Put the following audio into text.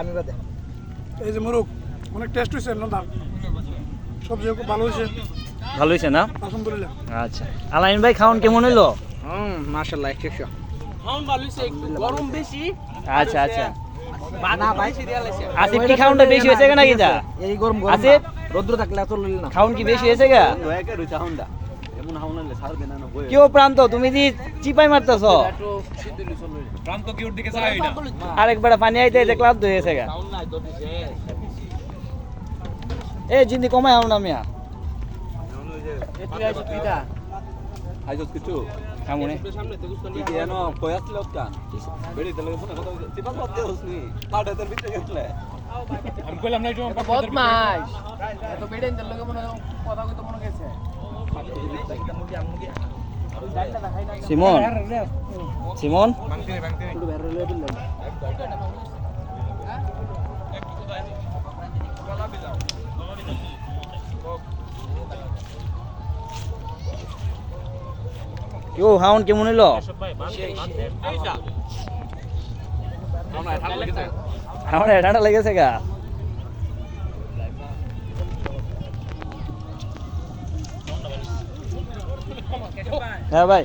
আমি বাদে এই যে মোরগ অনেক টেস্ট হয়েছে না সবজি খুব ভালো হয়েছে ভালো হয়েছে না? আলহামদুলিল্লাহ। আচ্ছা আলামিন ভাই খাওন কেমন হইলো? মাশাআল্লাহ 100 খাওন ভালো হইছে একটু গরম বেশি আচ্ছা আচ্ছা না ভাই আসিফ কি খাওনটা বেশি হয়েছে নাকি যা এই গরম গরম আসিফ রোদ্র থাকলে এত লইল না খাওন কি বেশি হয়েছে গা? কেউ প্রান্ত তুমি যে চিপাই মারতেছ প্রান্ত কি ওর দিকে চাই না আরেকবার পানি আইতে আইতে ক্লাব হয়ে গেছে গা। খাওন নাই তো দিছে এ জিন্দি কমাই আও না মিয়া তুই আইছ পিতা আইজত কিছু কামুনে সামনে তো গুস্ত কি এনো কই আসলে ওকা বেড়ি তেলে ফোন কথা চিপা সব দে হসনি পাটাতের ভিতরে গেছলে আমি কইলাম না একটু বদমাশ এত বেডেন তেল লগে মনে কথা কইতো মনে গেছে সিমন সিমন কেউ হাউন কেমন হইলো? আমার ঠান্ডা লেগেছে গা। হ্যাঁ ভাই